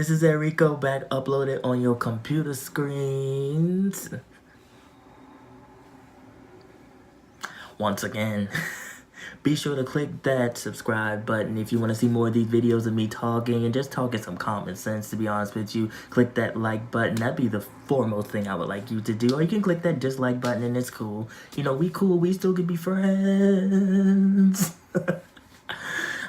This is Erico back uploaded on your computer screens. Once again, be sure to click that subscribe button if you want to see more of these videos of me talking and just talking some common sense, to be honest with you. Click that like button. That'd be the foremost thing I would like you to do. Or you can click that dislike button and it's cool. You know, we cool. We still could be friends.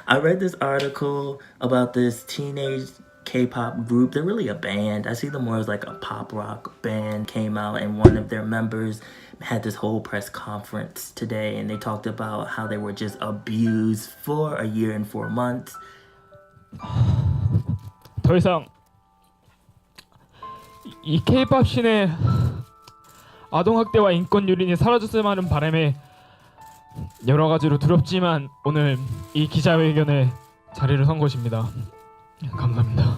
I read this article about this teenage K-pop group. They're really a band. I see them more as like a pop rock band. Came out and one of their members had this whole press conference today and they talked about how they were just abused for a year and 4 months. 더 이상 이 K-pop 씬의 아동학대와 인권 유린이 사라졌으면 하는 바람에 여러 가지로 두렵지만 오늘 이 기자회견에 자리를 선 것입니다. 감사합니다.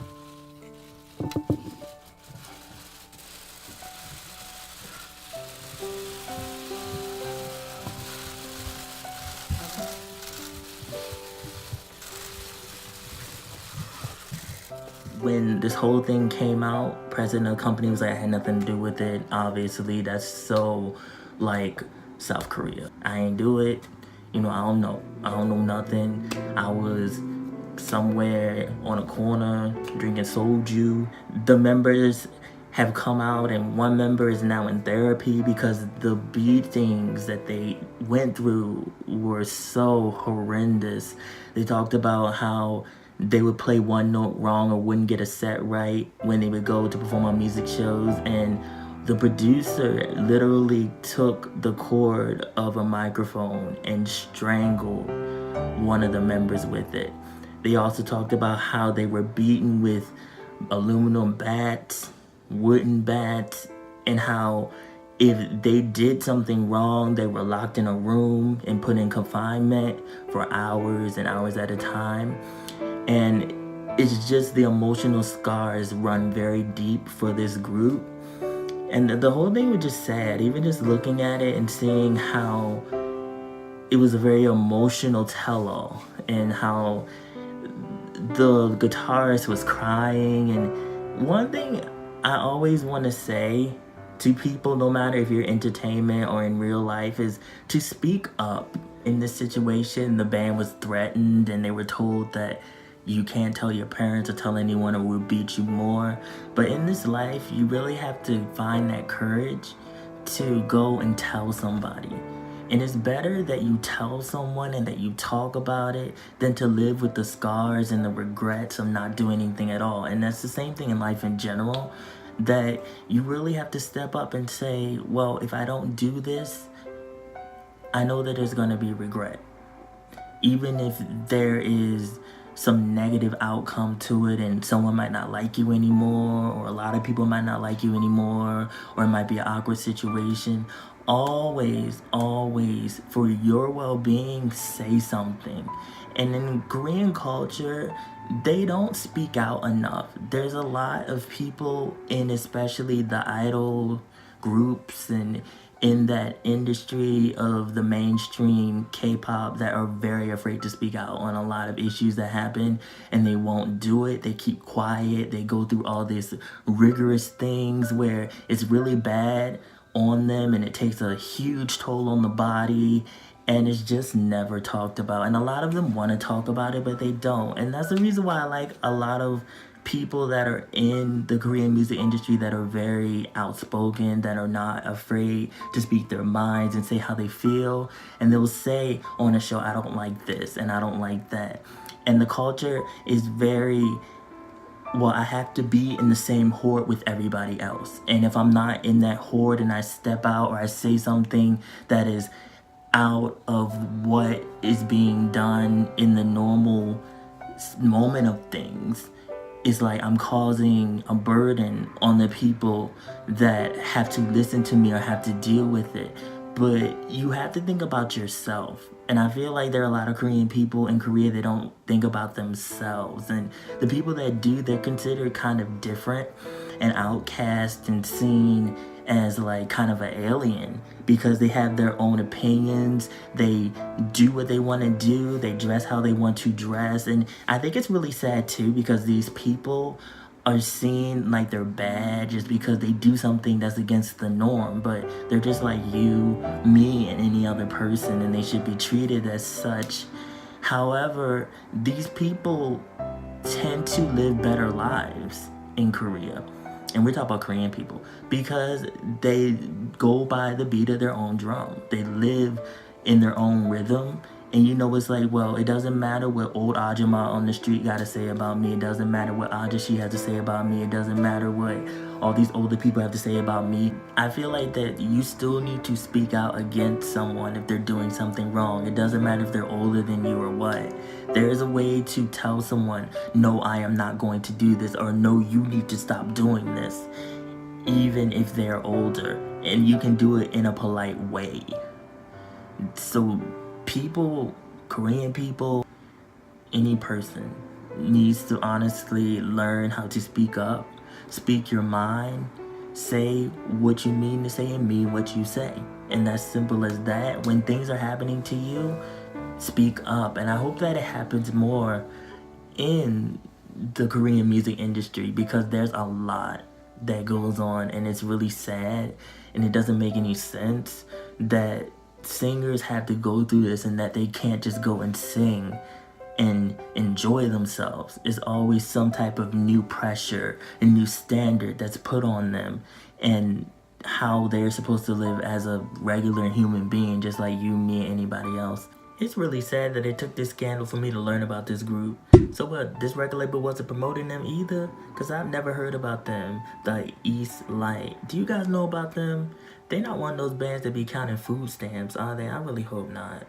When this whole thing came out, president of the company was like, I had nothing to do with it. Obviously, that's so like South Korea. I ain't do it. You know, I don't know nothing. I was somewhere on a corner drinking soju. The members have come out and one member is now in therapy because the beatings that they went through were so horrendous. They talked about how they would play one note wrong or wouldn't get a set right when they would go to perform on music shows, and the producer literally took the cord of a microphone and strangled one of the members with it. They also talked about how they were beaten with aluminum bats, wooden bats, and how if they did something wrong, they were locked in a room and put in confinement for hours and hours at a time. And it's just the emotional scars run very deep for this group. And the whole thing was just sad, even just looking at it and seeing how it was a very emotional tell-all and how the guitarist was crying. And one thing I always want to say to people, no matter if you're entertainment or in real life, is to speak up. In this situation, the band was threatened and they were told that you can't tell your parents or tell anyone or we'll beat you more. But in this life, you really have to find that courage to go and tell somebody. And it's better that you tell someone and that you talk about it than to live with the scars and the regrets of not doing anything at all. And that's the same thing in life in general, that you really have to step up and say, well, if I don't do this, I know that there's going to be regret. Even if there is some negative outcome to it and someone might not like you anymore, or a lot of people might not like you anymore, or it might be an awkward situation, always for your well-being, say something. And in Korean culture, they don't speak out enough. There's a lot of people in especially the idol groups and in that industry of the mainstream K-pop that are very afraid to speak out on a lot of issues that happen, and they won't do it. They keep quiet. They go through all these rigorous things where it's really bad on them and it takes a huge toll on the body, and it's just never talked about. And a lot of them want to talk about it, but they don't. And that's the reason why I like a lot of people that are in the Korean music industry that are very outspoken, that are not afraid to speak their minds and say how they feel. And they'll say on a show, I don't like this and I don't like that. And the culture is very, well, I have to be in the same horde with everybody else. And if I'm not in that horde and I step out or I say something that is out of what is being done in the normal moment of things, it's like I'm causing a burden on the people that have to listen to me or have to deal with it. But you have to think about yourself. And I feel like there are a lot of Korean people in Korea that don't think about themselves. And the people that do, they're considered kind of different and outcast and seen as like kind of an alien because they have their own opinions. They do what they want to do. They dress how they want to dress. And I think it's really sad too because these people are seen like they're bad just because they do something that's against the norm, but they're just like you, me, and any other person, and they should be treated as such. However, these people tend to live better lives in Korea. And we're talking about Korean people because they go by the beat of their own drum. They live in their own rhythm. And you know, it's like, well, it doesn't matter what old Ajima on the street got to say about me. It doesn't matter what Ajashi has to say about me. It doesn't matter what all these older people have to say about me. I feel like that you still need to speak out against someone if they're doing something wrong. It doesn't matter if they're older than you or what. There is a way to tell someone, no, I am not going to do this, or no, you need to stop doing this, even if they're older. And you can do it in a polite way. So people, Korean people, any person needs to honestly learn how to speak up, speak your mind, say what you mean to say and mean what you say. And that's simple as that. When things are happening to you, speak up. And I hope that it happens more in the Korean music industry because there's a lot that goes on and it's really sad and it doesn't make any sense that singers have to go through this and that they can't just go and sing and enjoy themselves. It's always some type of new pressure, a new standard that's put on them and how they're supposed to live as a regular human being just like you, me, and anybody else. It's really sad that it took this scandal for me to learn about this group. So what, this record label wasn't promoting them either? Because I've never heard about them. The East Light. Do you guys know about them? They're not one of those bands that be counting food stamps, are they? I really hope not.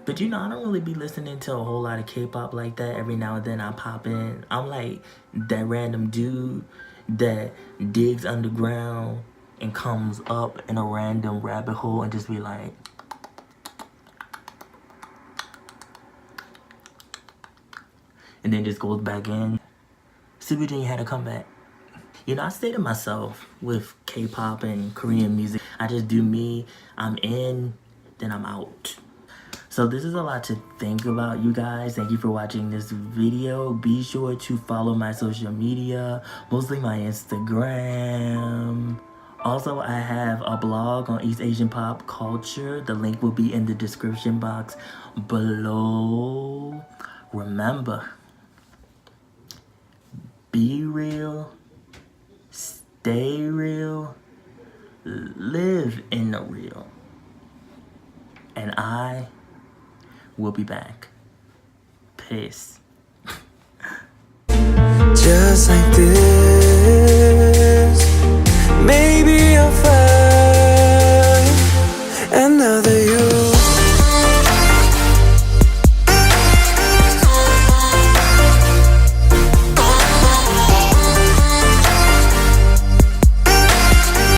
But you know, I don't really be listening to a whole lot of K-pop like that. Every now and then I pop in. I'm like that random dude that digs underground and comes up in a random rabbit hole and just be like, and then just goes back in. Super Junior had to come back. You know, I stay to myself with K-pop and Korean music. I just do me. I'm in, then I'm out. So this is a lot to think about, you guys. Thank you for watching this video. Be sure to follow my social media, mostly my Instagram. Also, I have a blog on East Asian pop culture. The link will be in the description box below. Remember, be real, stay real, live in the real. And I will be back. Peace. Just like this.